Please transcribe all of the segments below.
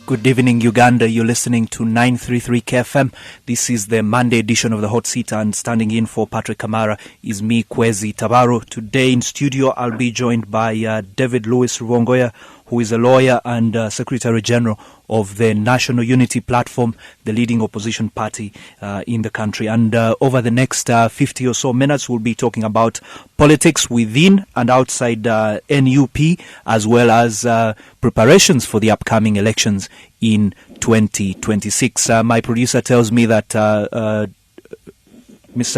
Good evening, Uganda. You're listening to 933 KFM. This is the Monday edition of the Hot Seat, and standing in for Patrick Kamara is me, Kwezi Tabaro. Today in studio, I'll be joined by David Lewis Rubongoya, who is a lawyer and Secretary General of the National Unity Platform, the leading opposition party in the country. And over the next 50 or so minutes, we'll be talking about politics within and outside NUP, as well as preparations for the upcoming elections in 2026. My producer tells me that Mr.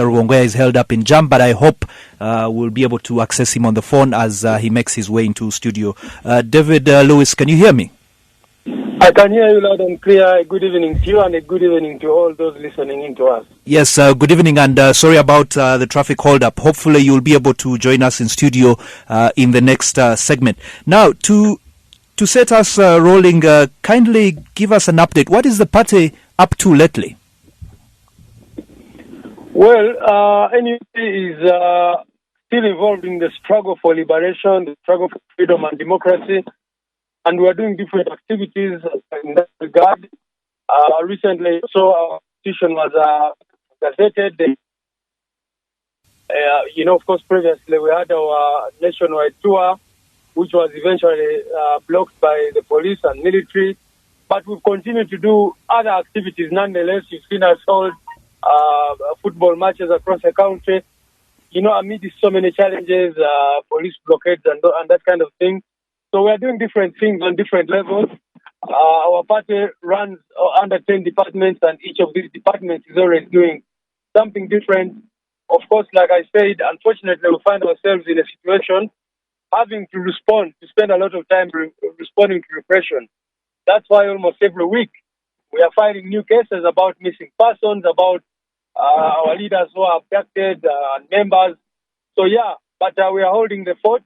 Rubongoya is held up in jam, but I hope we'll be able to access him on the phone as he makes his way into studio. David Lewis, can you hear me? I can hear you loud and clear. Good evening to you, and a good evening to all those listening in to us. Yes, good evening, and sorry about the traffic hold-up. Hopefully you'll be able to join us in studio in the next segment. Now, to set us rolling, kindly give us an update. What is the party up to lately? Well, NUP is still involved in the struggle for liberation, the struggle for freedom and democracy, and we are doing different activities in that regard. Recently, our petition was gazetted. Of course, previously we had our nationwide tour, which was eventually blocked by the police and military. But we've continued to do other activities nonetheless. You've seen us hold football matches across the country, amid so many challenges, police blockades and that kind of thing. So we are doing different things on different levels. Our party runs under 10 departments, and each of these departments is always doing something different. Of course, like I said, unfortunately, we find ourselves in a situation having to spend a lot of time responding to repression. That's why almost every week we are filing new cases about missing persons, about our leaders who are abducted, and members. So but we are holding the fort,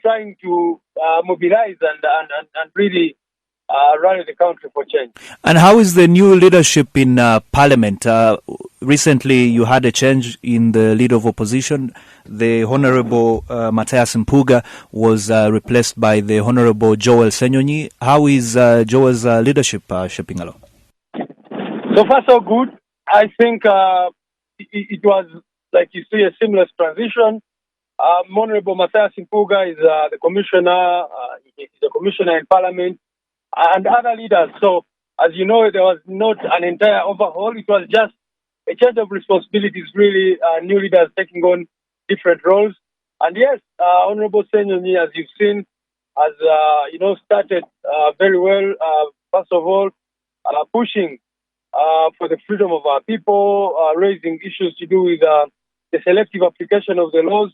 trying to mobilize and really rally the country for change. And how is the new leadership in Parliament? Recently, you had a change in the leader of opposition. The Honorable Matthias Mpuga was replaced by the Honorable Joel Senyonyi. How is Joel's leadership shaping along? So far, so good. I think it was, like you see, a seamless transition. Honorable Matthias Mpuga is the commissioner. He's a commissioner in Parliament, and other leaders. So, as you know, there was not an entire overhaul. It was just a change of responsibilities, really, new leaders taking on different roles. And yes, Honorable Senyonyi, as you've seen, has, started very well. First of all, pushing for the freedom of our people, raising issues to do with the selective application of the laws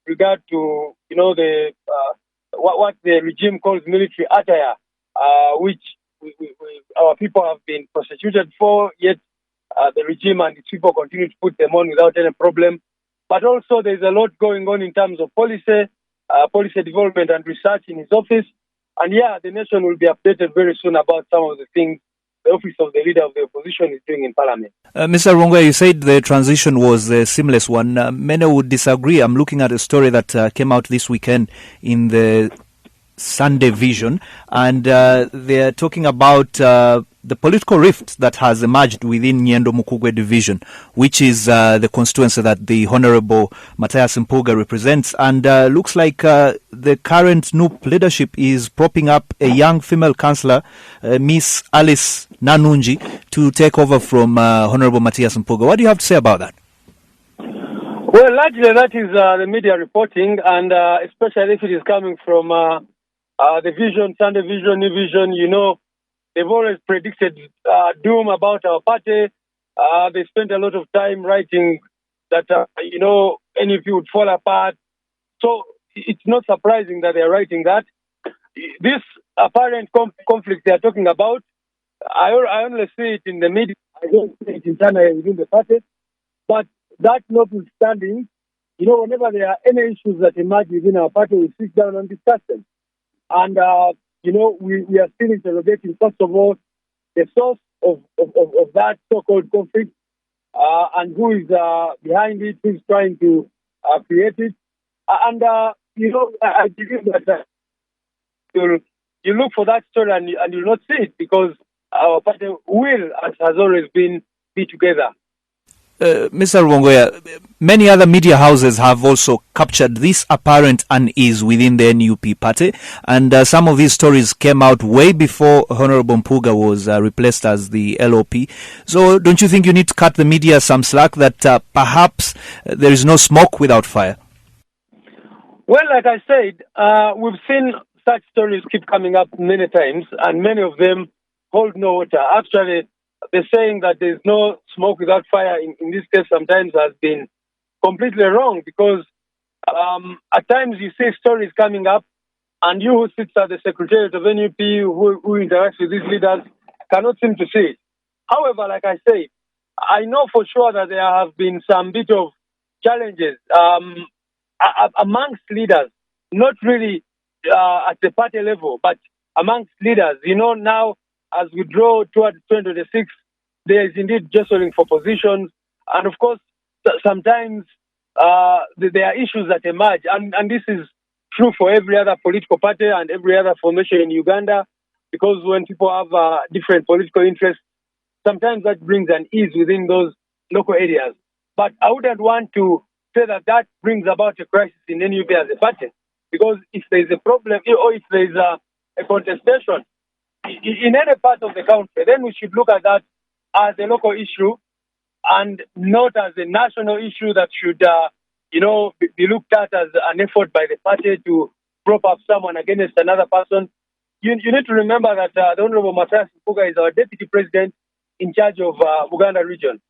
with regard to, what the regime calls military attire, which our people have been prosecuted for, yet the regime and its people continue to put them on without any problem. But also there's a lot going on in terms of policy development and research in his office. And the nation will be updated very soon about some of the things the office of the leader of the opposition is doing in Parliament. Mr. Rubongoya, you said the transition was a seamless one. Many would disagree. I'm looking at a story that came out this weekend in the Sunday Vision, and they're talking about the political rift that has emerged within Nyendo Mukugwe division, which is the constituency that the Honorable Matthias Mpuga represents, and looks like the current NUP leadership is propping up a young female councillor, Miss Alice Nanunji, to take over from Honorable Matthias Mpuga. What do you have to say about that? Well, largely that is the media reporting, and especially if it is coming from the Vision, Sunday Vision, New Vision, they've always predicted doom about our party. They spent a lot of time writing that, NUP would fall apart. So it's not surprising that they're writing that. This apparent conflict they're talking about, I only see it in the media. I don't see it internally within the party. But that notwithstanding, whenever there are any issues that emerge within our party, we sit down and discuss them. And, we are still interrogating, first of all, the source of that so-called conflict and who is behind it, who is trying to create it. And, I believe that will you look for that story and you'll not see it, because our party will, as has always been, be together. Mr. Rubongoya, many other media houses have also captured this apparent unease within the NUP party, and some of these stories came out way before Honorable Mpuga was replaced as the LOP. So don't you think you need to cut the media some slack that perhaps there is no smoke without fire? Well, like I said, we've seen such stories keep coming up many times, and many of them hold no water. Actually, the saying that there's no smoke without fire in this case sometimes has been completely wrong, because at times you see stories coming up, and you who sits at the Secretariat of NUP, who interacts with these leaders, cannot seem to see it. However, like I say, I know for sure that there have been some bit of challenges amongst leaders, not really at the party level, but amongst leaders. Now, as we draw towards 2026, there is indeed jostling for positions. And of course, sometimes there are issues that emerge. And this is true for every other political party and every other formation in Uganda, because when people have different political interests, sometimes that brings an ease within those local areas. But I wouldn't want to say that brings about a crisis in NUP as a party, because if there is a problem or if there is a contestation in any part of the country, then we should look at that as a local issue and not as a national issue that should, be looked at as an effort by the party to prop up someone against another person. You need to remember that the Honorable Mathias Mpuga is our deputy president in charge of Uganda region.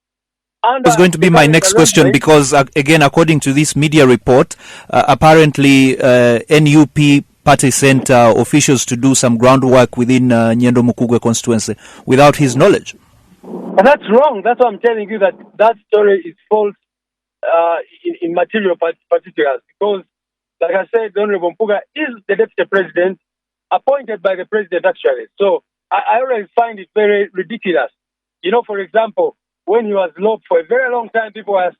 That was going to be my next question, because again, according to this media report, apparently NUP party sent officials to do some groundwork within Nyendo Mukugwe constituency without his knowledge. And that's wrong. That's why I'm telling you that story is false in material particulars, because, like I said, the Honorable Mpuga is the deputy president appointed by the president, actually. So I always find it very ridiculous. For example, when he was locked for a very long time, people were,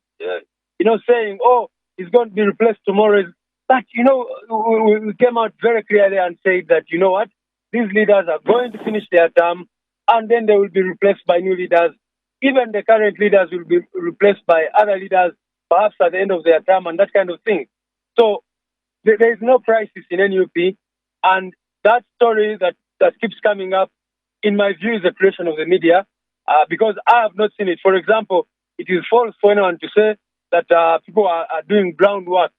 saying, oh, he's going to be replaced tomorrow. But, we came out very clearly and said that, you know what, these leaders are going to finish their term, and then they will be replaced by new leaders. Even the current leaders will be replaced by other leaders, perhaps at the end of their term, and that kind of thing. So there is no crisis in NUP, and that story that keeps coming up, in my view, is a creation of the media, because I have not seen it. For example, it is false for anyone to say that people are doing groundwork,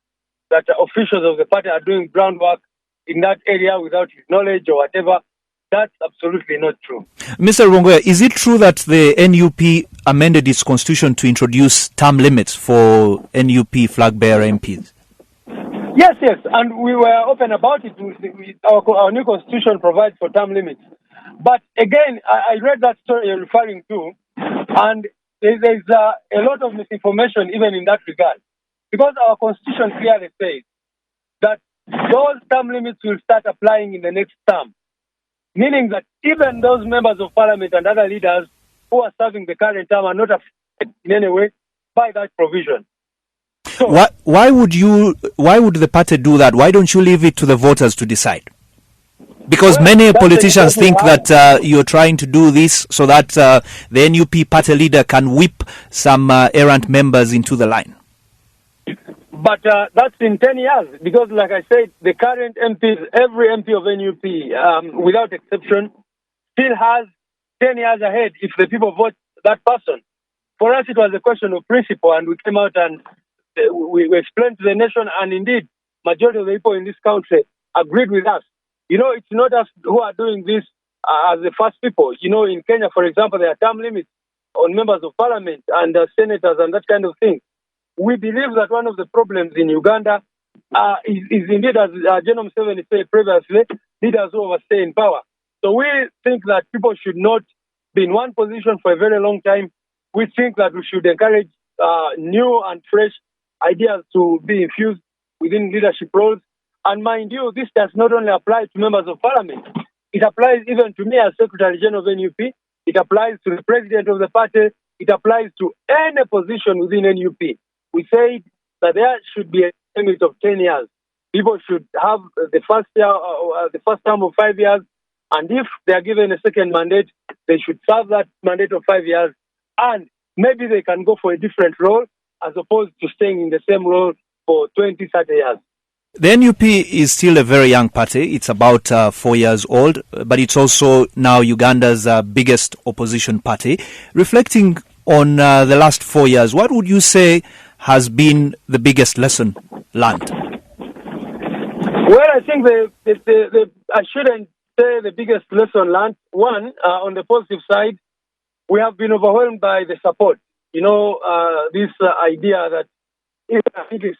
that officials of the party are doing groundwork in that area without his knowledge or whatever. That's absolutely not true. Mr. Rubongoya, is it true that the NUP amended its constitution to introduce term limits for NUP flag-bearer MPs? Yes, and we were open about it. Our new constitution provides for term limits. But again, I read that story you're referring to, and there's a lot of misinformation even in that regard. Because our constitution clearly says that those term limits will start applying in the next term, meaning that even those members of parliament and other leaders who are serving the current term are not affected in any way by that provision. So, why would the party do that? Why don't you leave it to the voters to decide? Because many politicians think that you're trying to do this so that the NUP party leader can whip some errant members into the line. But that's in 10 years, because like I said, the current MPs, every MP of NUP, without exception, still has 10 years ahead if the people vote that person. For us, it was a question of principle, and we came out and we explained to the nation, and indeed, majority of the people in this country agreed with us. It's not us who are doing this as the first people. In Kenya, for example, there are term limits on members of parliament and senators and that kind of thing. We believe that one of the problems in Uganda is indeed, as General Museveni said previously, leaders who overstay in power. So we think that people should not be in one position for a very long time. We think that we should encourage new and fresh ideas to be infused within leadership roles. And mind you, this does not only apply to members of parliament. It applies even to me as Secretary General of NUP. It applies to the president of the party. It applies to any position within NUP. We said that there should be a limit of 10 years. People should have the first year, the first term of 5 years, and if they are given a second mandate, they should serve that mandate of 5 years, and maybe they can go for a different role as opposed to staying in the same role for 20, 30 years. The NUP is still a very young party. It's about 4 years old, but it's also now Uganda's biggest opposition party. Reflecting on the last 4 years, what would you say has been the biggest lesson learned? Well, I think I shouldn't say the biggest lesson learned. One, on the positive side, we have been overwhelmed by the support. This idea that I think it's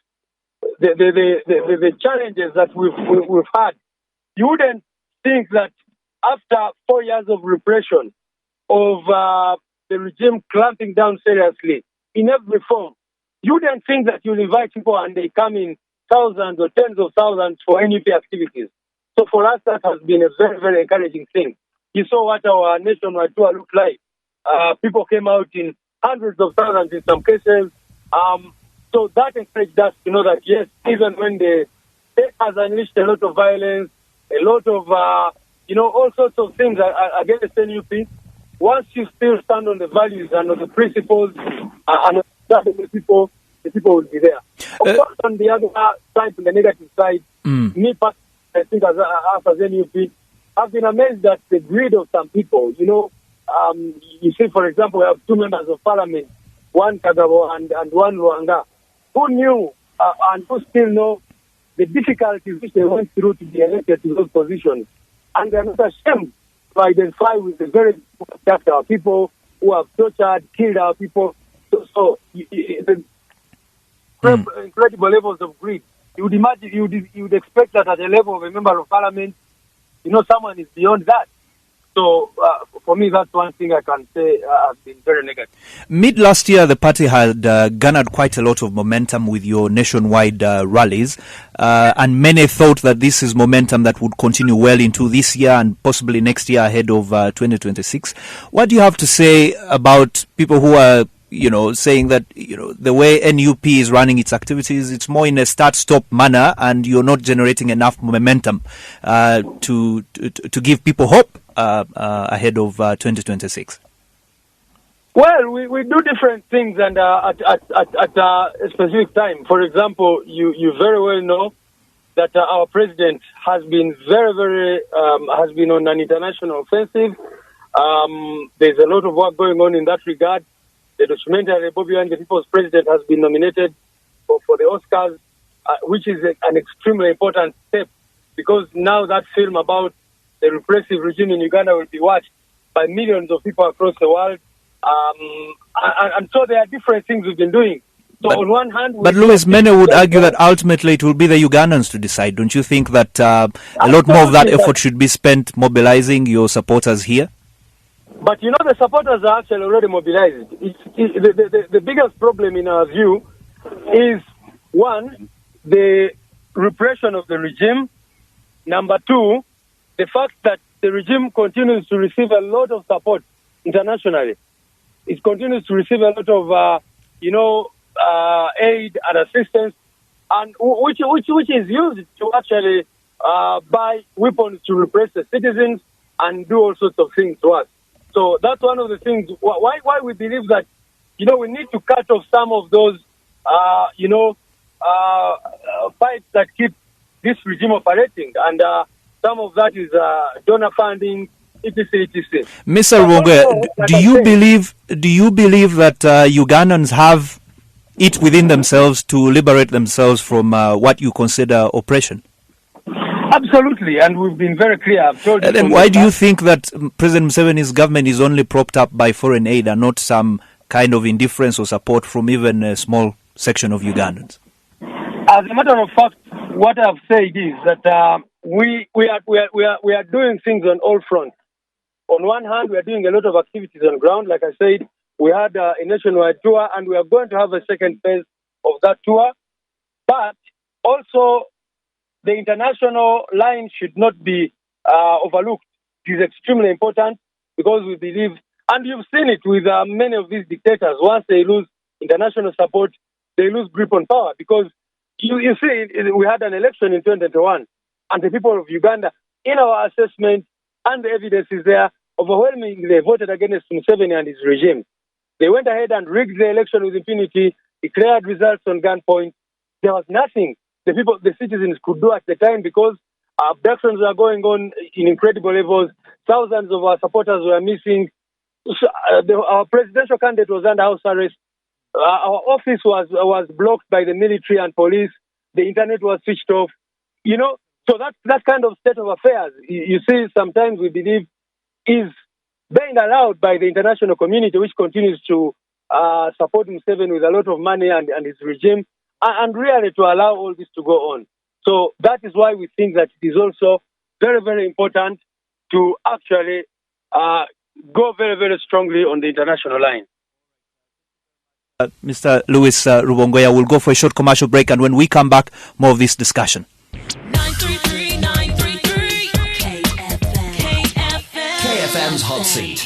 the challenges that we've had. You wouldn't think that after 4 years of repression, of the regime clamping down seriously in every form, you wouldn't think that you'll invite people and they come in thousands or tens of thousands for NUP activities. So for us, that has been a very, very encouraging thing. You saw what our nationwide tour looked like. People came out in hundreds of thousands in some cases. So that encouraged us to know that, yes, even when the state has unleashed a lot of violence, a lot of, all sorts of things against NUP, once you still stand on the values and on the principles and on the people will be there. Of course, on the other side, on the negative side, me personally, I think as NUP, I've been amazed at the greed of some people. You see, for example, we have two members of parliament, one Kagabo and one Rwanga, who knew and who still know the difficulties which they went through to be elected to those positions. And they're not ashamed to identify with the very our people who have tortured, killed our people. So the incredible levels of greed. You would imagine, you would expect that at the level of a member of parliament, someone is beyond that. So, for me, that's one thing I can say has been very negative. Mid last year, the party had garnered quite a lot of momentum with your nationwide rallies, and many thought that this is momentum that would continue well into this year and possibly next year ahead of 2026. What do you have to say about people who are saying that, the way NUP is running its activities, it's more in a start-stop manner and you're not generating enough momentum to give people hope ahead of 2026? Well, we do different things and at a specific time. For example, you very well know that our president has been very, very, has been on an international offensive. There's a lot of work going on in that regard. The documentary Bobby Wine, the People's President, has been nominated for the Oscars, which is an extremely important step because now that film about the repressive regime in Uganda will be watched by millions of people across the world. And so there are different things we've been doing. So on one hand... But Louis, many would argue that ultimately it will be the Ugandans to decide. Don't you think that a lot more of that effort should be spent mobilizing your supporters here? But the supporters are actually already mobilized. The biggest problem in our view is, one, the repression of the regime. Number two, the fact that the regime continues to receive a lot of support internationally. It continues to receive a lot of, aid and assistance, and which is used to actually buy weapons to repress the citizens and do all sorts of things to us. So that's one of the things why we believe that, we need to cut off some of those, fights that keep this regime operating. And some of that is donor funding, etc., etc. Mr. Rubongoya, do you believe that Ugandans have it within themselves to liberate themselves from what you consider oppression? Absolutely, and we've been very clear. I've told you. And then why do you think that President Museveni's government is only propped up by foreign aid and not some kind of indifference or support from even a small section of Ugandans? As a matter of fact, what I've said is that we are doing things on all fronts. On one hand, we are doing a lot of activities on ground. Like I said, we had a nationwide tour, and we are going to have a second phase of that tour. But also, the international line should not be overlooked. It is extremely important because we believe, and you've seen it with many of these dictators, once they lose international support, they lose grip on power because You see, we had an election in 2021, and the people of Uganda, in our assessment, and the evidence is there, overwhelmingly voted against Museveni and his regime. They went ahead and rigged the election with impunity, declared results on gunpoint. There was nothing the citizens could do at the time because abductions were going on in incredible levels. Thousands of our supporters were missing. So, our presidential candidate was under house arrest. Our office was blocked by the military and police. The internet was switched off. So that kind of state of affairs, you see, sometimes we believe is being allowed by the international community, which continues to support Museveni with a lot of money and his regime, and really to allow all this to go on. So that is why we think that it is also very, very important to actually go very, very strongly on the international line. Mr. Louis Rubongoya, we'll go for a short commercial break, and when we come back, more of this discussion. 933 KFM's Hot Seat.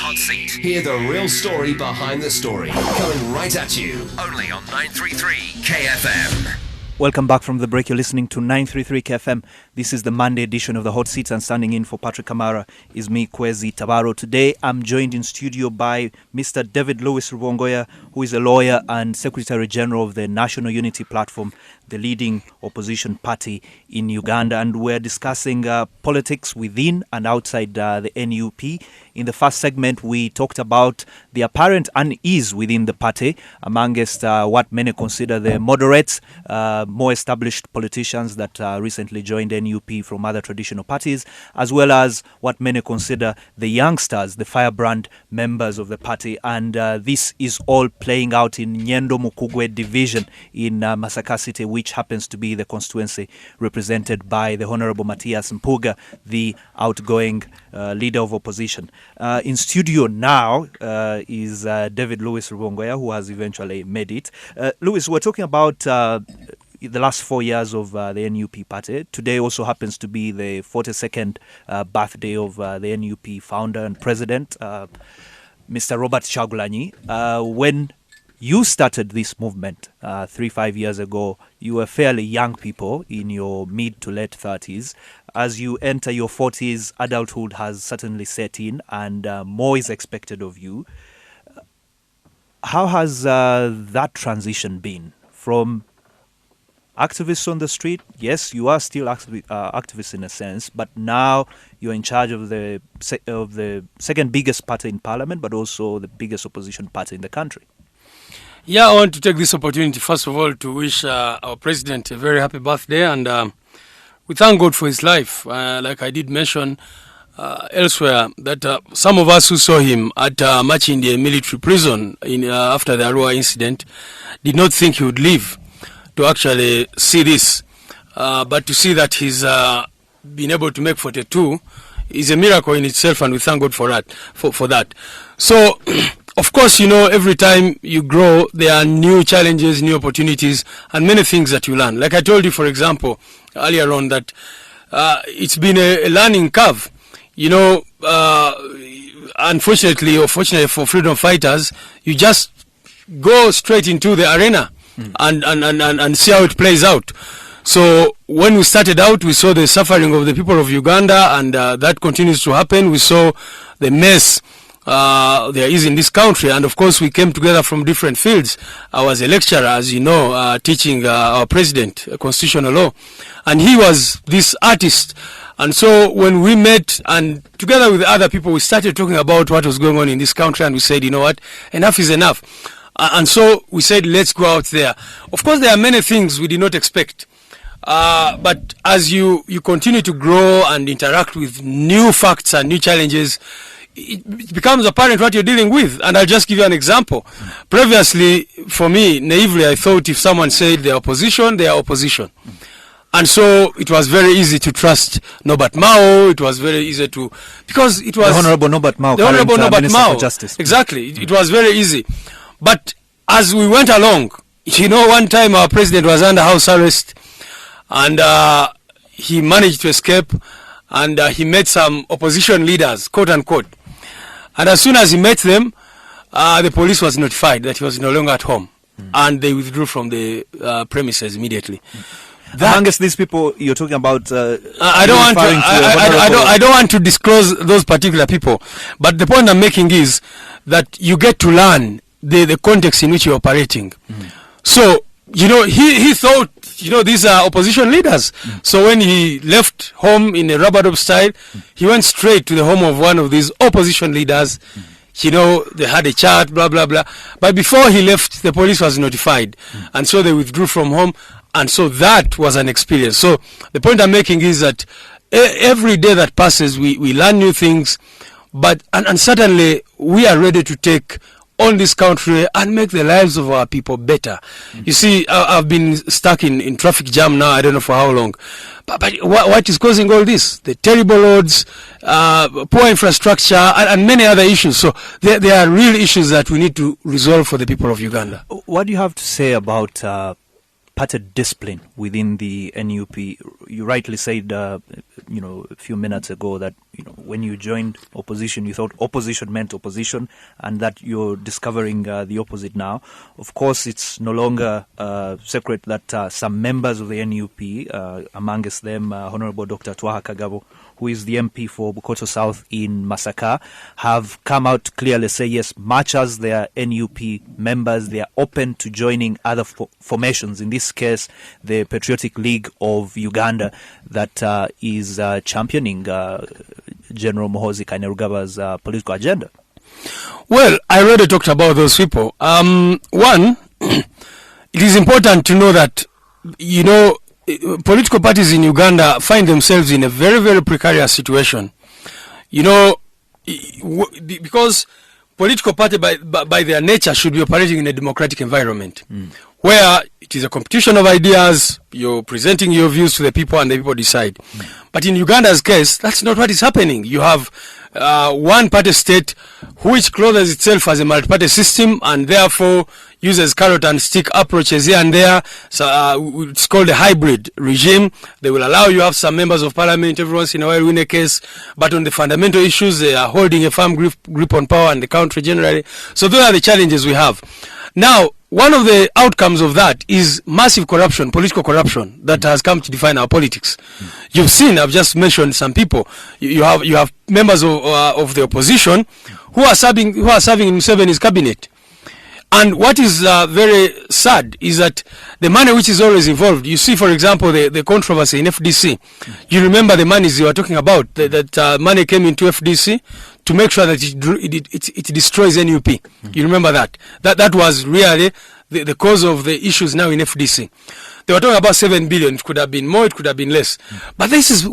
Hear the real story behind the story. Coming right at you. Only on 933 KFM. Welcome back from the break. You're listening to 933 KFM. This is the Monday edition of the Hot Seats, and standing in for Patrick Kamara is me, Kwezi Tabaro. Today, I'm joined in studio by Mr. David Louis Rubongoya, who is a lawyer and Secretary General of the National Unity Platform, the leading opposition party in Uganda. And we're discussing politics within and outside the NUP. In the first segment, we talked about the apparent unease within the party amongst what many consider the moderates, more established politicians that recently joined NUP from other traditional parties, as well as what many consider the youngsters, the firebrand members of the party. And this is all playing out in Nyendo Mukugwe division in Masaka City, which happens to be the constituency represented by the Honorable Matthias Mpuga, the outgoing leader of opposition. In studio now is David Louis Rubongoya, who has eventually made it. Louis, we're talking about the last 4 years of the NUP party. Today also happens to be the 42nd birthday of the NUP founder and president, Mr. Robert Chagulanyi. When you started this movement 3-5 years ago, you were fairly young people in your mid to late 30s. As you enter your 40s, adulthood has certainly set in, and more is expected of you. How has that transition been from activists on the street? Yes, you are still activists in a sense, but now you're in charge of the second biggest party in parliament, but also the biggest opposition party in the country. Yeah, I want to take this opportunity, first of all, to wish our president a very happy birthday, and we thank God for his life. Like I did mention elsewhere, that some of us who saw him at Machindi military prison after the Arua incident did not think he would live to actually see this. But to see that he's been able to make 42 is a miracle in itself, and we thank God for that. For that. So, of course, every time you grow, there are new challenges, new opportunities, and many things that you learn. Like I told you, for example, earlier on, that it's been a learning curve. Unfortunately or fortunately for freedom fighters, you just go straight into the arena and see how it plays out. So when we started out, we saw the suffering of the people of Uganda, and that continues to happen. We saw the mess there is in this country, and of course we came together from different fields. I was a lecturer, as you know, teaching our president constitutional law, and he was this artist. And so when we met, and together with other people, we started talking about what was going on in this country, and we said, you know what, enough is enough. And so we said, let's go out there. Of course, there are many things we did not expect. But as you continue to grow and interact with new facts and new challenges, it becomes apparent what you're dealing with. And I'll just give you an example. Previously, for me, naively, I thought if someone said they're opposition, they are opposition. And so it was very easy to trust Norbert Mao. It was very easy to, because it was the Honorable Norbert Mao, the Honorable Norbert Minister Mao. for Justice. Exactly. It was very easy. But as we went along, one time our president was under house arrest, and he managed to escape, and he met some opposition leaders, quote unquote. And as soon as he met them, the police was notified that he was no longer at home, and they withdrew from the premises immediately. Amongst these people you're talking about, I don't want to disclose those particular people, but the point I'm making is that you get to learn the context in which you're operating. So, he thought, these are opposition leaders. So when he left home in a rubber-dub style, he went straight to the home of one of these opposition leaders. They had a chat, blah, blah, blah. But before he left, the police was notified. And so they withdrew from home. And so that was an experience. So the point I'm making is that every day that passes, we learn new things. And certainly we are ready to take on this country and make the lives of our people better. You see, I've been stuck in traffic jam now, I don't know for how long. But what is causing all this? The terrible roads, poor infrastructure, and many other issues. So there are real issues that we need to resolve for the people of Uganda. What do you have to say about party discipline within the NUP? You rightly said, a few minutes ago that when you joined opposition, you thought opposition meant opposition, and that you're discovering the opposite now. Of course, it's no longer secret that some members of the NUP, amongst them Honorable Dr. Twaha Kagabo, who is the MP for Bukoto South in Masaka, have come out to clearly say, yes, much as they are NUP members, they are open to joining other formations, in this case, the Patriotic League of Uganda, that is championing General Muhoozi Kainerugaba's political agenda. Well, I already talked about those people. One, it is important to know that, political parties in Uganda find themselves in a very, very precarious situation. Because political party by their nature should be operating in a democratic environment where it is a competition of ideas, you're presenting your views to the people and the people decide. But in Uganda's case, that's not what is happening. You have one party state which clothes itself as a multi-party system and therefore uses carrot and stick approaches here and there. So it's called a hybrid regime. They will allow you have some members of parliament every once in a while win a case, but on the fundamental issues they are holding a firm grip on power and the country generally. So those are the challenges we have. Now, one of the outcomes of that is massive corruption, political corruption, that has come to define our politics. You've seen, I've just mentioned some people. You have members of the opposition who are serving in Museveni's cabinet. And what is very sad is that the money which is always involved, you see, for example, the controversy in FDC. You remember the monies you were talking about, that money came into FDC to make sure that it destroys NUP. You remember that? That was really the cause of the issues now in FDC. They were talking about 7 billion. It could have been more, it could have been less. But this is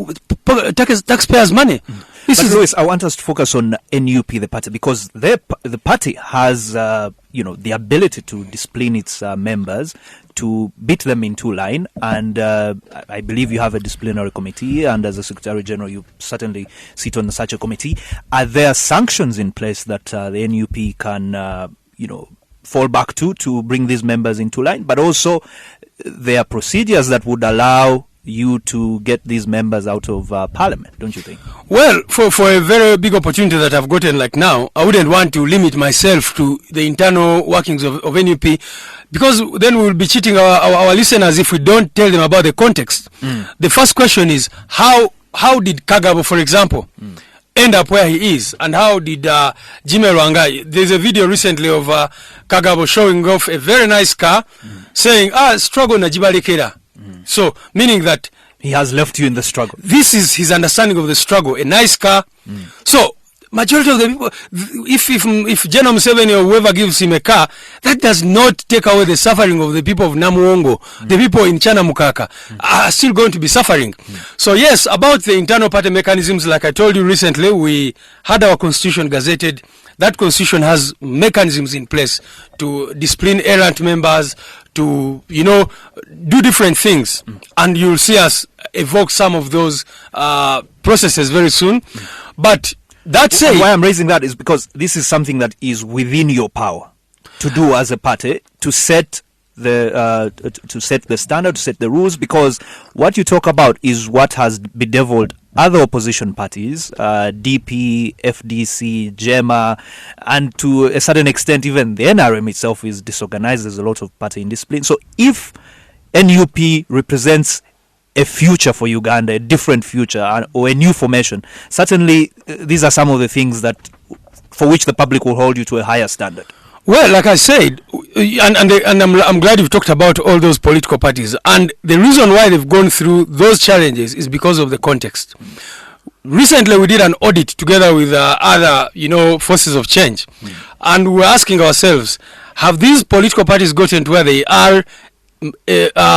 taxpayers' money. Louis, I want us to focus on NUP, the party, because the party has, the ability to discipline its members, to beat them in two line, and I believe you have a disciplinary committee, and as a Secretary General, you certainly sit on such a committee. Are there sanctions in place that the NUP can, fall back to bring these members into line, but also there are procedures that would allow you to get these members out of parliament, don't you think? Well, for a very big opportunity that I've gotten like now, I wouldn't want to limit myself to the internal workings of NUP, because then we will be cheating our listeners if we don't tell them about the context. The first question is, how did Kagabo, for example, end up where he is, and how did Jimmy Rwangai? There's a video recently of Kagabo showing off a very nice car, saying, struggle na jibalekera. So, meaning that he has left you in the struggle. This is his understanding of the struggle. A nice car. So, majority of the people, if General Museveni or whoever gives him a car, that does not take away the suffering of the people of Namuwongo. The people in Chanamukaka are still going to be suffering. So yes, about the internal party mechanisms, like I told you recently, we had our constitution gazetted. That constitution has mechanisms in place to discipline errant members, to, do different things. And you'll see us evoke some of those processes very soon. But that said, why I'm raising that is because this is something that is within your power to do as a party, to set the standard, to set the rules, because what you talk about is what has bedeviled other opposition parties, DP, FDC, JEMA, and to a certain extent even the NRM itself is disorganized. There's a lot of party indiscipline. So if NUP represents a future for Uganda, a different future, or a new formation. Certainly, these are some of the things that for which the public will hold you to a higher standard. Well, like I said, and I'm glad you've talked about all those political parties. And the reason why they've gone through those challenges is because of the context. Recently, we did an audit together with other, forces of change. And we're asking ourselves, have these political parties gotten to where they are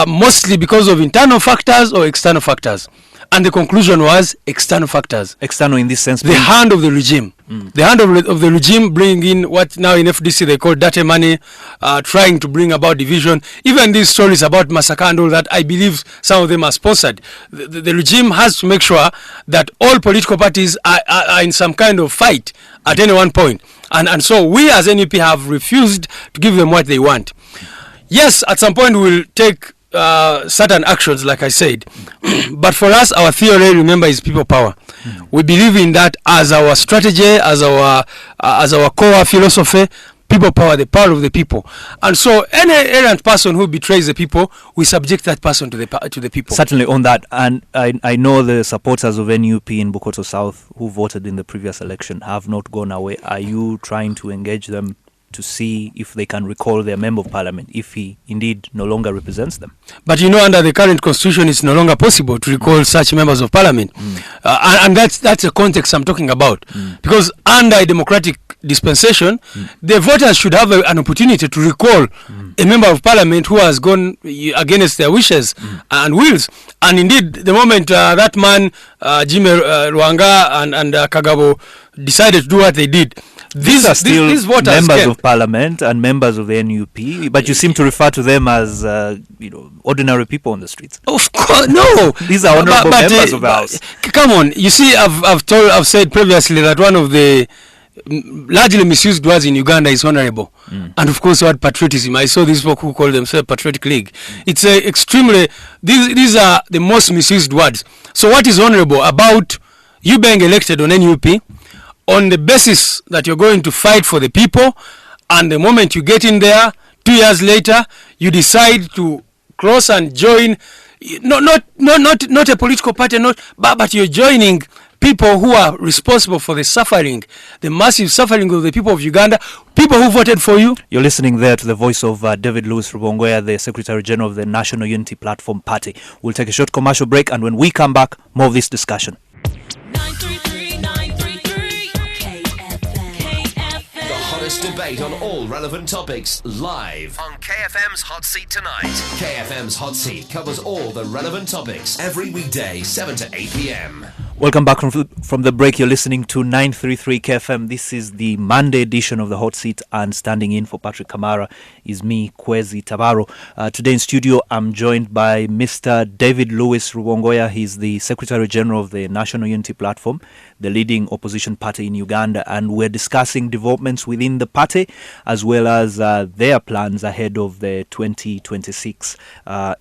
mostly because of internal factors or external factors? And the conclusion was external factors. External in this sense? The hand of the regime. The hand of the regime bringing in what now in FDC they call dirty money, trying to bring about division. Even these stories about massacre and all that, I believe some of them are sponsored. The regime has to make sure that all political parties are in some kind of fight at any one point. And so we as NUP have refused to give them what they want. Yes, at some point we'll take certain actions, like I said. But for us, our theory, remember, is people power. We believe in that as our strategy, as our core philosophy. People power, the power of the people. And so any errant person who betrays the people, we subject that person to the people. Certainly on that. And I know the supporters of NUP in Bukoto South who voted in the previous election have not gone away. Are you trying to engage them to see if they can recall their member of parliament if he indeed no longer represents them? But under the current constitution, it's no longer possible to recall such members of parliament. And that's the context I'm talking about. Because under a democratic dispensation, the voters should have an opportunity to recall a member of parliament who has gone against their wishes and wills. And indeed, the moment that man, Jimmy Rwanga and Kagabo, decided to do what they did, these are still members of parliament and members of the NUP, but you seem to refer to them as ordinary people on the streets. Of course, no. These are honorable members of the House. Come on, you see, I've said previously that one of the largely misused words in Uganda is honorable, and of course, word patriotism. I saw these folk who call themselves Patriotic League. It's extremely. These are the most misused words. So, what is honorable about you being elected on NUP? On the basis that you're going to fight for the people, and the moment you get in there, 2 years later, you decide to cross and join, not a political party, but you're joining people who are responsible for the suffering, the massive suffering of the people of Uganda, people who voted for you. You're listening there to the voice of David Louis Rubongoya, the Secretary General of the National Unity Platform Party. We'll take a short commercial break, and when we come back, more of this discussion. 933 KFM. The hottest debate on all relevant topics live on KFM's Hot Seat tonight. KFM's Hot Seat covers all the relevant topics every weekday 7 to 8 p.m. Welcome back from the break. You're listening to 933 KFM. This is the Monday edition of the Hot Seat, and standing in for Patrick Kamara is me, Kwezi Tabaro. Today in studio, I'm joined by Mr. David Louis Rubongoya. He's the Secretary General of the National Unity Platform, the leading opposition party in Uganda, and we're discussing developments within the party as well as their plans ahead of the 2026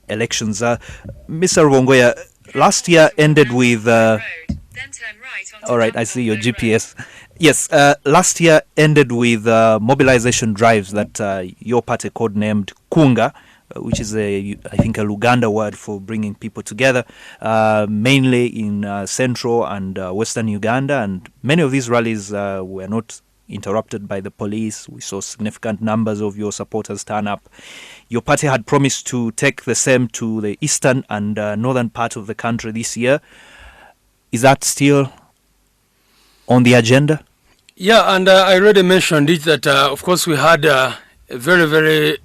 elections. Mr. Rubongoya, last year ended with... all right, I see your GPS. Yes, last year ended with mobilization drives that your party codenamed Kunga, which is, I think, a Luganda word for bringing people together, mainly in central and western Uganda. And many of these rallies were not interrupted by the police. We saw significant numbers of your supporters turn up. Your party had promised to take the same to the eastern and northern part of the country this year. Is that still on the agenda? Yeah, and I already mentioned it that, of course, we had a very, very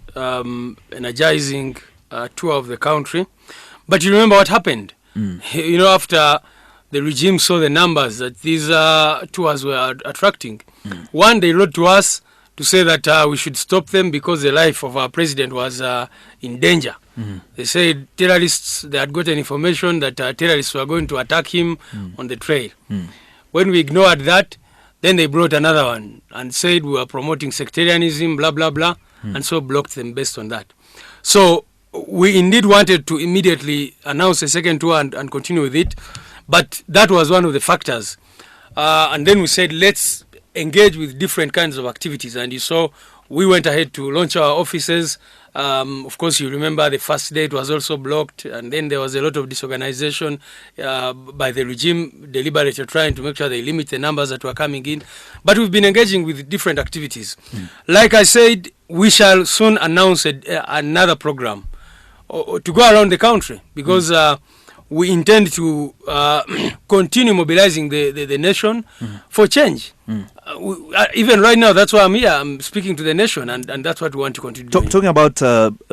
energizing tour of the country. But you remember what happened? After the regime saw the numbers that these tours were attracting, one, they wrote to us to say that we should stop them because the life of our president was in danger. They said terrorists, they had gotten information that terrorists were going to attack him on the trail. When we ignored that, then they brought another one and said we were promoting sectarianism, blah, blah, blah, and so blocked them based on that. So we indeed wanted to immediately announce a second tour and continue with it, but that was one of the factors. And then we said, let's engage with different kinds of activities. And you saw we went ahead to launch our offices. Of course, you remember the first day it was also blocked, and then there was a lot of disorganization by the regime, deliberately trying to make sure they limit the numbers that were coming in. But we've been engaging with different activities. Like I said, we shall soon announce another program to go around the country, because we intend to continue mobilizing the nation for change. Even right now, that's why I'm here. I'm speaking to the nation, and that's what we want to continue doing. Talking about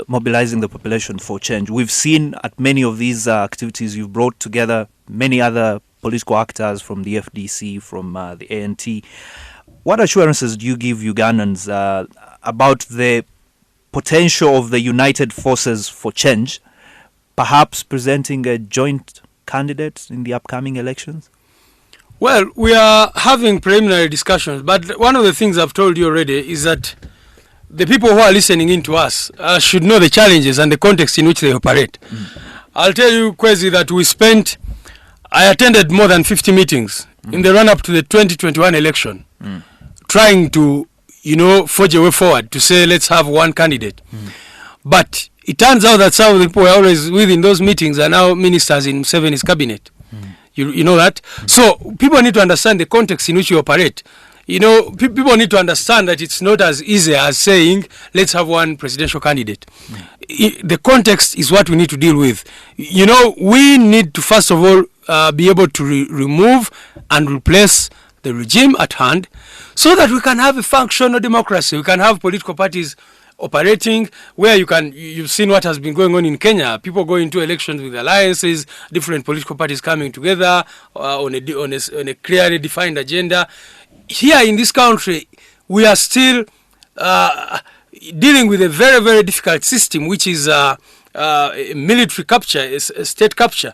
mobilizing the population for change, we've seen at many of these activities you've brought together many other political actors from the FDC, from the ANT. What assurances do you give Ugandans about the potential of the united forces for change, perhaps presenting a joint candidate in the upcoming elections? Well, we are having preliminary discussions, but one of the things I've told you already is that the people who are listening in to us should know the challenges and the context in which they operate. I'll tell you, Kwezi, that I attended more than 50 meetings in the run-up to the 2021 election, trying to, forge a way forward to say, let's have one candidate. But it turns out that some of the people who are always within those meetings are now ministers in Museveni's cabinet. You know that? So people need to understand the context in which you operate. People need to understand that it's not as easy as saying, let's have one presidential candidate. The context is what we need to deal with. We need to, first of all, be able to remove and replace the regime at hand so that we can have a functional democracy. We can have political parties operating where you've seen what has been going on in Kenya. People go into elections with alliances, different political parties coming together on a clearly defined agenda. Here in this country, we are still dealing with a very, very difficult system, which is a military capture, a state capture,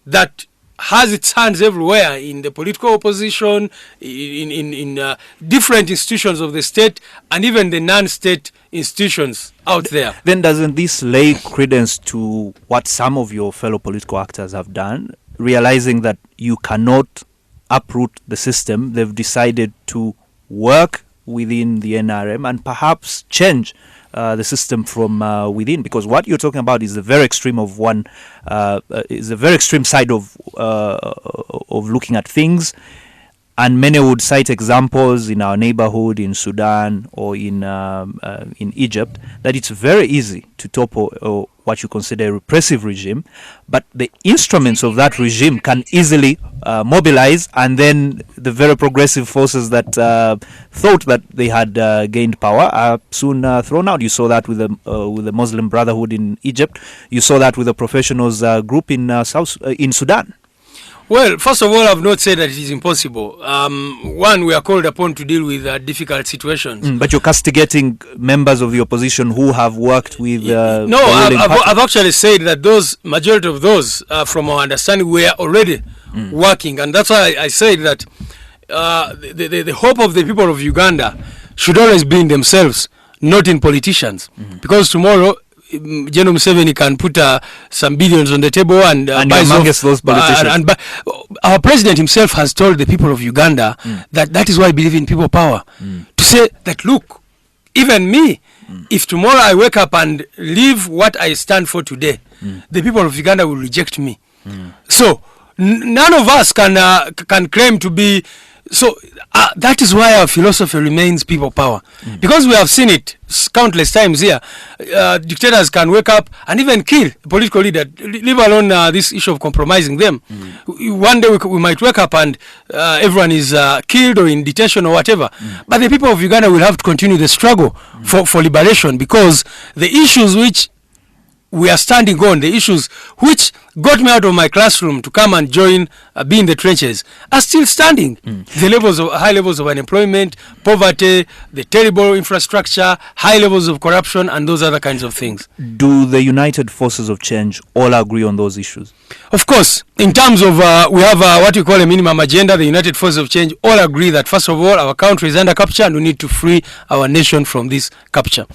that has its hands everywhere in the political opposition, in different institutions of the state, and even the non-state institutions out there. Then doesn't this lay credence to what some of your fellow political actors have done, realizing that you cannot uproot the system? They've decided to work within the NRM and perhaps change the system from within, because what you're talking about is the very extreme of is the very extreme side of looking at things, and many would cite examples in our neighborhood, in Sudan or in Egypt, that it's very easy to topple what you consider a repressive regime, but the instruments of that regime can easily mobilize, and then the very progressive forces that thought that they had gained power are soon thrown out. You saw that with the Muslim Brotherhood in Egypt. You saw that with the professionals group in Sudan. Well, first of all, I've not said that it is impossible. One, we are called upon to deal with difficult situations. But you're castigating members of the opposition who have worked with... No, I've actually said that majority of those, from our understanding, were already working. And that's why I said that the hope of the people of Uganda should always be in themselves, not in politicians. Because tomorrow... General Museveni can put some billions on the table and buy those politicians. Our president himself has told the people of Uganda that is why I believe in people power. To say that, look, even me, if tomorrow I wake up and leave what I stand for today, the people of Uganda will reject me. So none of us can claim to be. So that is why our philosophy remains people power. Because we have seen it countless times here. Dictators can wake up and even kill a political leader, leave alone this issue of compromising them. One day we might wake up and everyone is killed or in detention or whatever. But the people of Uganda will have to continue the struggle for liberation, because the issues which we are standing on, the issues which got me out of my classroom to come and be in the trenches, are still standing. The high levels of unemployment, poverty, the terrible infrastructure, high levels of corruption, and those other kinds of things. Do the United Forces of Change all agree on those issues? Of course. In terms of, we have what we call a minimum agenda. The United Forces of Change all agree that, first of all, our country is under capture and we need to free our nation from this capture.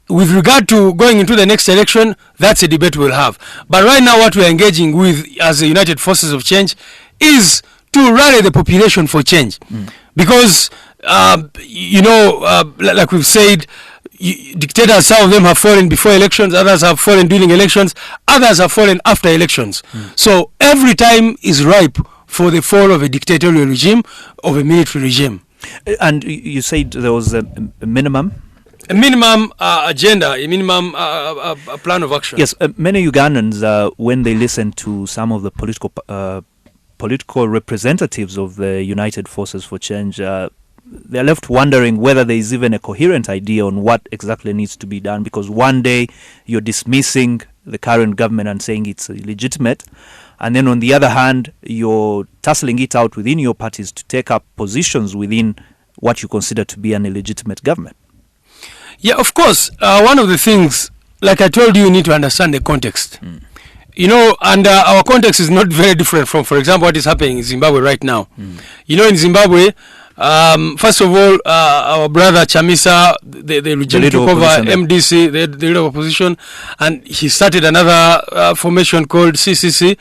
With regard to going into the next election, that's a debate we'll have. But right now what we're engaging with as the United Forces of Change is to rally the population for change. Because like we've said, dictators, some of them have fallen before elections, others have fallen during elections, others have fallen after elections. So every time is ripe for the fall of a dictatorial regime, of a military regime. And you said there was a minimum? A minimum agenda, a minimum a plan of action. Yes, many Ugandans, when they listen to some of the political representatives of the United Forces for Change, they're left wondering whether there is even a coherent idea on what exactly needs to be done, because one day you're dismissing the current government and saying it's illegitimate, and then on the other hand you're tussling it out within your parties to take up positions within what you consider to be an illegitimate government. Yeah, of course. One of the things, like I told you need to understand the context. And our context is not very different from, for example, what is happening in Zimbabwe right now. In Zimbabwe, first of all, our brother Chamisa, the regime took over MDC, the leader of opposition, and he started another formation called CCC,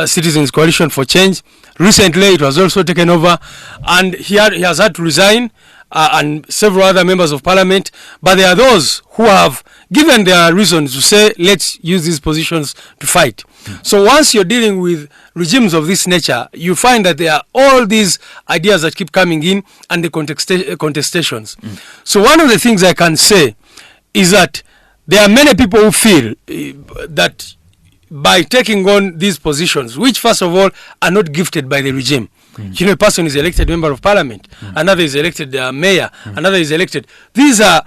Citizens Coalition for Change. Recently, it was also taken over, and he has had to resign, and several other members of parliament. But there are those who have given their reasons to say, let's use these positions to fight. So once you're dealing with regimes of this nature, you find that there are all these ideas that keep coming in and the contestations. So one of the things I can say is that there are many people who feel that by taking on these positions, which first of all are not gifted by the regime. A person is elected member of parliament, another is elected mayor, another is elected. These are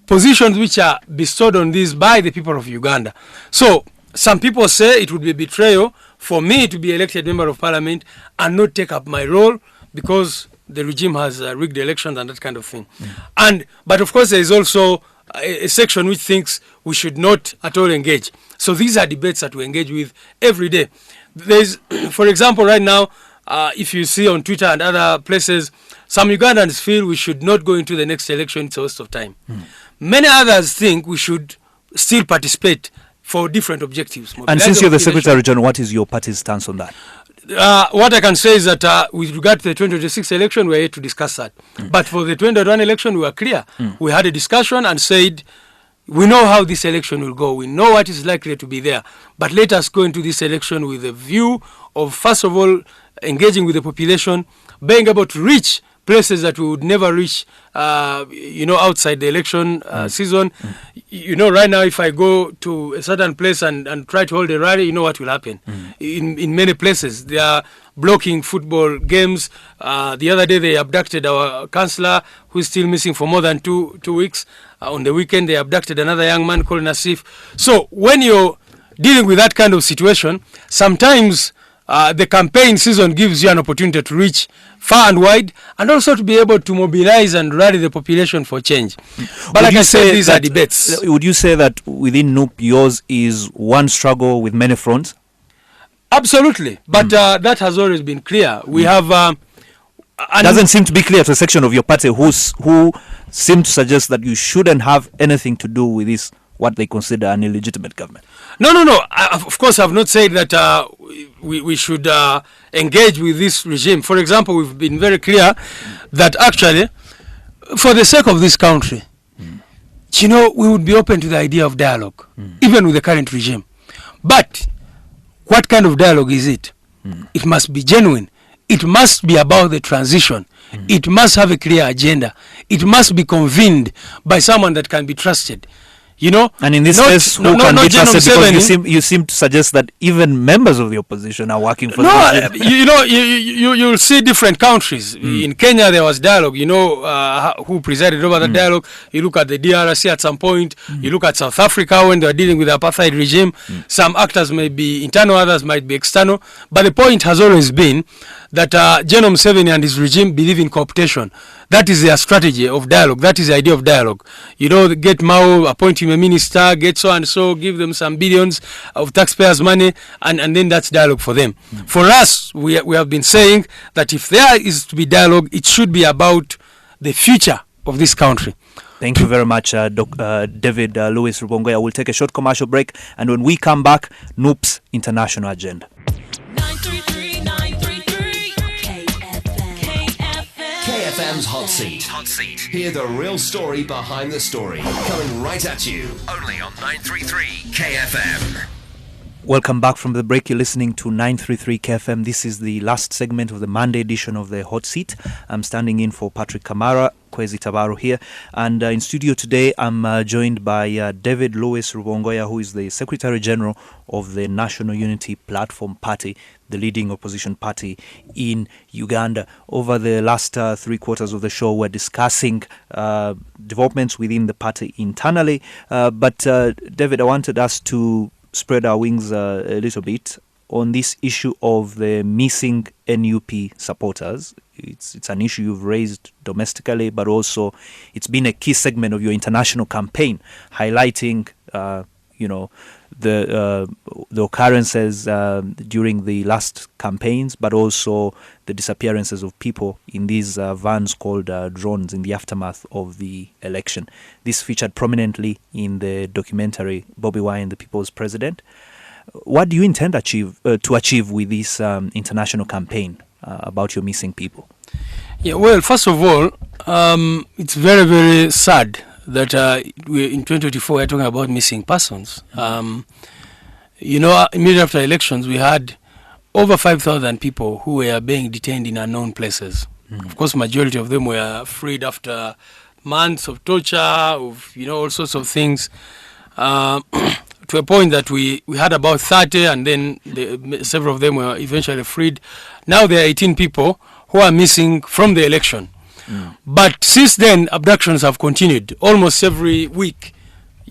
positions which are bestowed on these by the people of Uganda. So some people say it would be a betrayal for me to be elected member of parliament and not take up my role because the regime has rigged elections and that kind of thing. But of course there is also a section which thinks we should not at all engage. So these are debates that we engage with every day. There's, for example, right now, if you see on Twitter and other places, some Ugandans feel we should not go into the next election, it's a waste of time. Many others think we should still participate for different objectives. And since you're the Secretary General, what is your party's stance on that? What I can say is that with regard to the 2026 election, we are yet to discuss that. But for the 2021 election, we were clear. We had a discussion and said, we know how this election will go. We know what is likely to be there. But let us go into this election with a view of, first of all, engaging with the population, being able to reach places that we would never reach, outside the election season. Right now, if I go to a certain place and try to hold a rally, you know what will happen. In many places, they are blocking football games. The other day, they abducted our councillor, who is still missing for more than two weeks. On the weekend, they abducted another young man called Nasif. So when you're dealing with that kind of situation, sometimes the campaign season gives you an opportunity to reach far and wide, and also to be able to mobilize and rally the population for change. But like I said, these are debates. Would you say that within NUP, yours is one struggle with many fronts? Absolutely. But that has always been clear. We have... doesn't seem to be clear to a section of your party who seem to suggest that you shouldn't have anything to do with this, what they consider an illegitimate government. No. Of course, I've not said that we should engage with this regime. For example, we've been very clear that actually, for the sake of this country, we would be open to the idea of dialogue, even with the current regime. But what kind of dialogue is it? It must be genuine. It must be about the transition. It must have a clear agenda. It must be convened by someone that can be trusted. And in this case, who can be trusted? Because you seem to suggest that even members of the opposition are working for the regime. You'll see different countries. In Kenya, there was dialogue. Who presided over the dialogue. You look at the DRC at some point. You look at South Africa when they are dealing with the apartheid regime. Some actors may be internal, others might be external. But the point has always been that General Museveni and his regime believe in cooptation. That is their strategy of dialogue. That is the idea of dialogue. Get Mao, appoint him a minister, get so and so, give them some billions of taxpayers' money, and then that's dialogue for them. For us, we have been saying that if there is to be dialogue, it should be about the future of this country. Thank you very much, David Louis Rubongoya. We'll take a short commercial break, and when we come back, NUP's international agenda. 933 933 KFM KFM's Hot Seat. Hear the real story behind the story. Coming right at you. Only on 933 KFM. Welcome back from the break. You're listening to 933 KFM. This is the last segment of the Monday edition of the Hot Seat. I'm standing in for Patrick Kamara, Kwezi Tabaro here. And in studio today, I'm joined by David Louis Rubongoya, who is the Secretary General of the National Unity Platform Party, the leading opposition party in Uganda. Over the last 3 quarters of the show, we're discussing developments within the party internally. But David, I wanted us to spread our wings a little bit on this issue of the missing NUP supporters. It's an issue you've raised domestically, but also it's been a key segment of your international campaign, highlighting, the occurrences during the last campaigns, but also the disappearances of people in these vans called drones in the aftermath of the election. This featured prominently in the documentary Bobi Wine, the People's President. What do you intend to achieve with this international campaign about your missing people? Yeah, well, first of all, it's very, very sad that in 2024 we're talking about missing persons. Immediately after elections, we had over 5,000 people who were being detained in unknown places. Of course, majority of them were freed after months of torture, of all sorts of things, to a point that we had about 30, and then several of them were eventually freed. Now there are 18 people who are missing from the election. But since then, abductions have continued. Almost every week,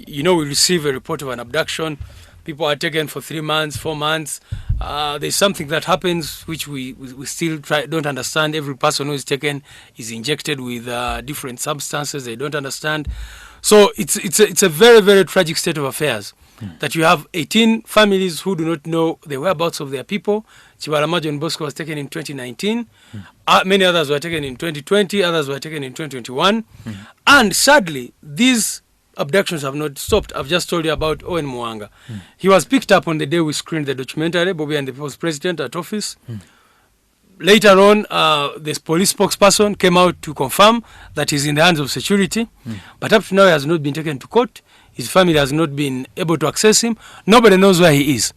we receive a report of an abduction. People are taken for 3 months, 4 months. There's something that happens which we still don't understand. Every person who is taken is injected with different substances. They don't understand. So it's a very, very tragic state of affairs. That you have 18 families who do not know the whereabouts of their people. Chibalama John Bosco was taken in 2019. Many others were taken in 2020. Others were taken in 2021. And sadly, these abductions have not stopped. I've just told you about Owen Mwanga. He was picked up on the day we screened the documentary, Bobi and the People's President, at office. Later on, this police spokesperson came out to confirm that he's in the hands of security. But up to now, he has not been taken to court. His family has not been able to access him. Nobody knows where he is.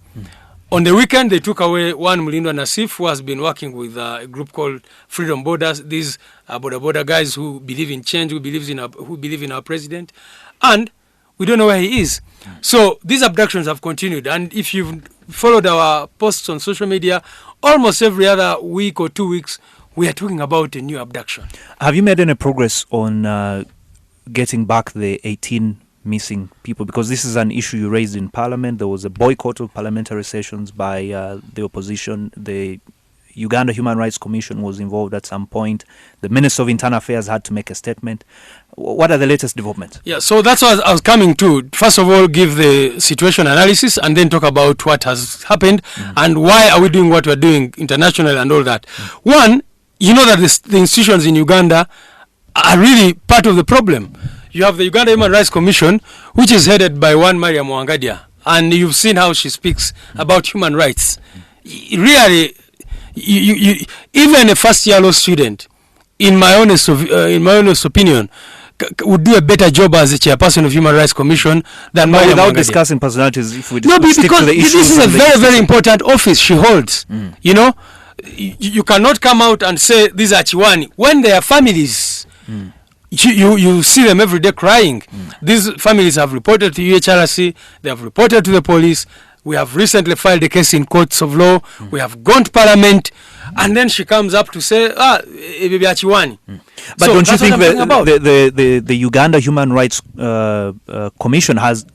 On the weekend, they took away one Mulindwa Nassif, who has been working with a group called Freedom Borders. These are border guys who believe in change, who believe in our president. And we don't know where he is. So these abductions have continued. And if you've followed our posts on social media, almost every other week or 2 weeks, we are talking about a new abduction. Have you made any progress on getting back the 18 missing people? Because this is an issue you raised in Parliament. There was a boycott of parliamentary sessions by the opposition. The Uganda Human Rights Commission was involved at some point. The Minister of Internal Affairs had to make a statement. What are the latest developments? Yeah, so that's what I was coming to. First of all, give the situation analysis and then talk about what has happened and why are we doing what we're doing internationally and all that. One, you know that the institutions in Uganda are really part of the problem. You have the Uganda Human Rights Commission, which is headed by one Maria Mwangadia, and you've seen how she speaks about human rights. Really, even a first-year law student, in my honest opinion, would do a better job as a chairperson of Human Rights Commission than Maria Mwangadia. Without discussing personalities, if we stick to the issues, this is a very, very important office she holds. You cannot come out and say these are Chiwani when they are families. You see them every day crying. These families have reported to UHRC, they have reported to the police. We have recently filed a case in courts of law. We have gone to Parliament, and then she comes up to say, Bibi Achiwani. But so don't you think the Uganda Human Rights Commission has,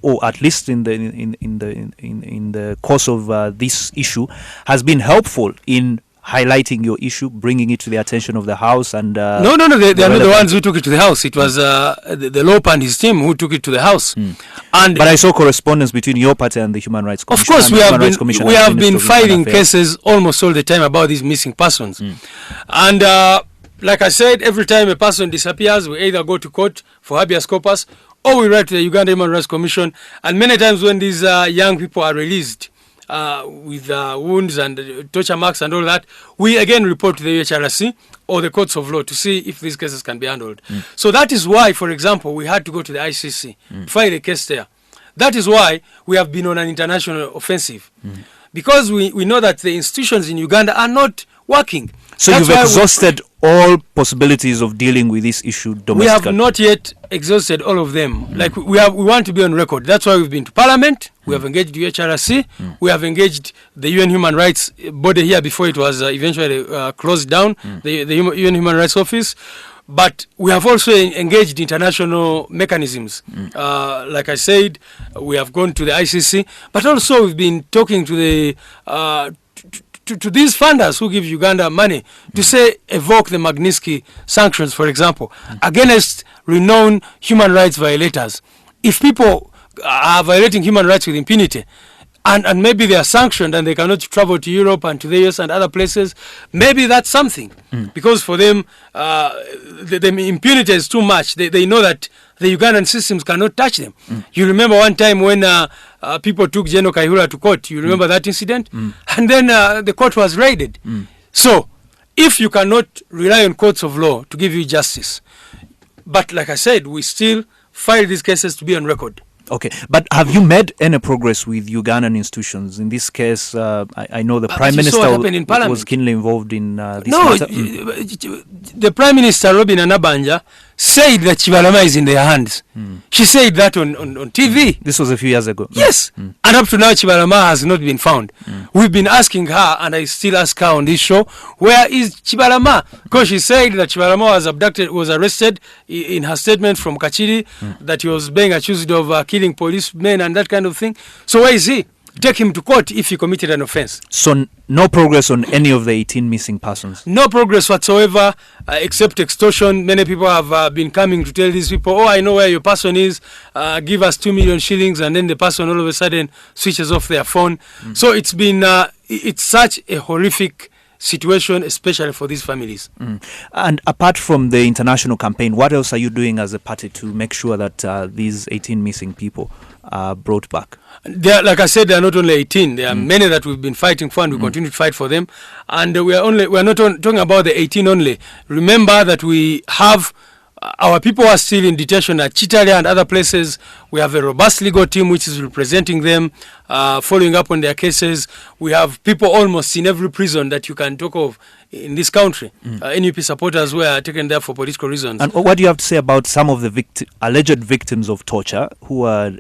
or at least in the course of this issue, has been helpful in highlighting your issue, bringing it to the attention of the House? And no, they are not the ones who took it to the House. It was the Lope and his team who took it to the House. But I saw correspondence between your party and the Human Rights Commission. Of course, we have been filing cases almost all the time about these missing persons. And like I said, every time a person disappears, we either go to court for habeas corpus or we write to the Uganda Human Rights Commission. And many times when these young people are released, with wounds and torture marks and all that, we again report to the UHRC or the courts of law to see if these cases can be handled. So that is why, for example, we had to go to the ICC, file a case there. That is why we have been on an international offensive. Because we know that the institutions in Uganda are not working. So you've exhausted all possibilities of dealing with this issue domestically? We have not yet exhausted all of them. Like we want to be on record. That's why we've been to Parliament. We have engaged the UHRC. We have engaged the UN Human Rights body here before it was eventually closed down, the UN Human Rights Office. But we have also engaged international mechanisms. Like I said, we have gone to the ICC, but also we've been talking to the to these funders who give Uganda money to say evoke the Magnitsky sanctions, for example, against renowned human rights violators. If people are violating human rights with impunity, and maybe they are sanctioned and they cannot travel to Europe and to the US and other places, maybe that's something. Because for them, the impunity is too much. They know that the Ugandan systems cannot touch them. You remember one time when people took General Kaihura to court. You remember that incident? And then the court was raided. So, if you cannot rely on courts of law to give you justice, but like I said, we still file these cases to be on record. Okay, but have you made any progress with Ugandan institutions? In this case, I know the Prime Minister was keenly involved in this matter. The Prime Minister, Robin Anabanja, said that Chibalama is in their hands. She said that on TV. This was a few years ago. Yes, and up to now, Chibalama has not been found. We've been asking her, and I still ask her on this show, where is Chibalama? Because she said that Chibalama was arrested in her statement from Kachiri, that he was being accused of killing policemen and that kind of thing. So where is he? Take him to court if he committed an offense. So no progress on any of the 18 missing persons? No progress whatsoever, except extortion. Many people have been coming to tell these people, oh, I know where your person is, give us 2 million shillings, and then the person all of a sudden switches off their phone. So it's been, it's such a horrific situation, especially for these families. And apart from the international campaign, what else are you doing as a party to make sure that these 18 missing people are brought back? Like I said, there are not only 18. There are many that we've been fighting for, and we continue to fight for them. And we are not talking about the 18 only. Remember that we have our people are still in detention at Chitale and other places. We have a robust legal team which is representing them, following up on their cases. We have people almost in every prison that you can talk of in this country. NUP supporters were taken there for political reasons. And what do you have to say about some of the alleged victims of torture who are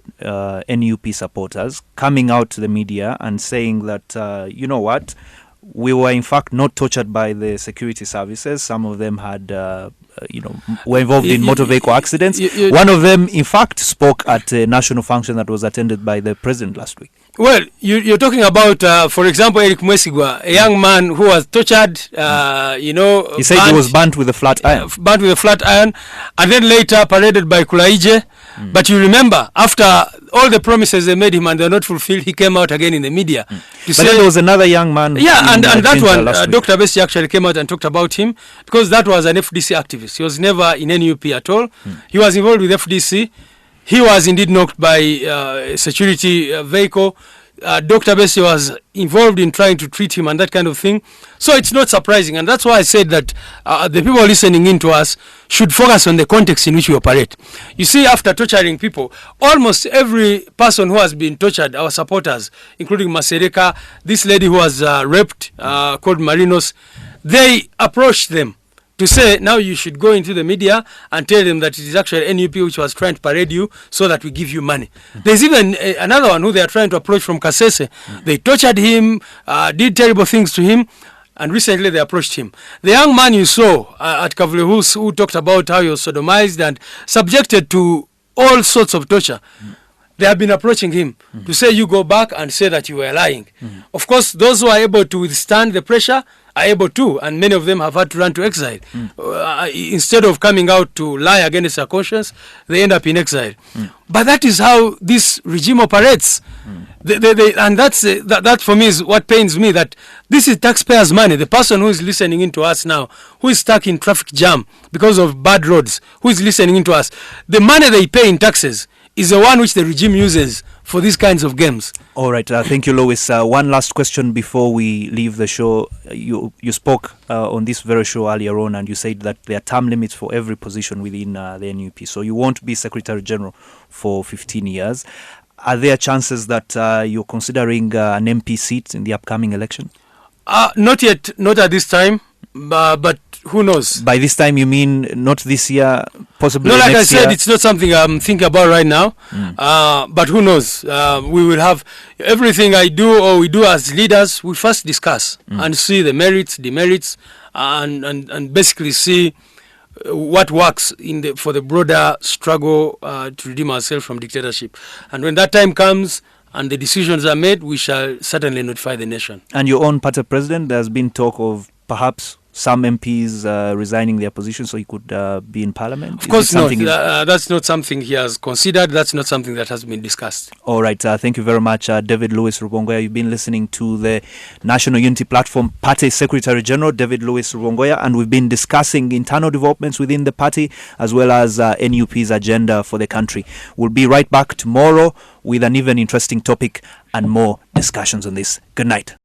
NUP supporters coming out to the media and saying that, you know what, we were in fact not tortured by the security services. Some of them had, were involved in motor vehicle accidents. One of them, in fact, spoke at a national function that was attended by the president last week. Well, you're talking about, for example, Eric Mwesigwa, a young man who was tortured, He said he was burnt with a flat iron. Burnt with a flat iron, and then later paraded by Kulaije. But you remember, after all the promises they made him and they're not fulfilled, he came out again in the media. But then there was another young man. Yeah, and that one, Dr. Besi actually came out and talked about him because that was an FDC activist. He was never in NUP at all. He was involved with FDC. He was indeed knocked by a security vehicle. Dr. Besi was involved in trying to treat him and that kind of thing. So it's not surprising. And that's why I said that the people listening in to us should focus on the context in which we operate. You see, after torturing people, almost every person who has been tortured, our supporters, including Masereka, this lady who was raped, called Marinos, they approached them to say, now you should go into the media and tell them that it is actually NUP which was trying to parade you so that we give you money. There's even another one who they are trying to approach from Kasese. They tortured him, did terrible things to him, and recently they approached him. The young man you saw at Kavulehus who talked about how he was sodomized and subjected to all sorts of torture, they have been approaching him to say, you go back and say that you were lying. Of course, those who are able to withstand the pressure are able to, and many of them have had to run to exile. Instead of coming out to lie against their conscience, they end up in exile. But that is how this regime operates. And that for me is what pains me, that this is taxpayers' money. The person who is listening in to us now, who is stuck in traffic jam because of bad roads, who is listening in to us, the money they pay in taxes is the one which the regime uses for these kinds of games. All right. Thank you, Lois. One last question before we leave the show. You spoke on this very show earlier on, and you said that there are term limits for every position within the NUP. So you won't be Secretary General for 15 years. Are there chances that you're considering an MP seat in the upcoming election? Not yet. Not at this time. But who knows? By this time, you mean not this year, possibly no, like next I said, year? it's not something I'm thinking about right now. But who knows? We will have everything I do or we do as leaders. We first discuss and see the merits, demerits, and basically see what works for the broader struggle to redeem ourselves from dictatorship. And when that time comes and the decisions are made, we shall certainly notify the nation. And your own party president, there's been talk of perhaps some MPs resigning their position so he could be in parliament? Of course not. That's not something he has considered. That's not something that has been discussed. All right. Thank you very much, David Lewis Rubongoya. You've been listening to the National Unity Platform Party Secretary General, David Lewis Rubongoya, and we've been discussing internal developments within the party as well as NUP's agenda for the country. We'll be right back tomorrow with an even interesting topic and more discussions on this. Good night.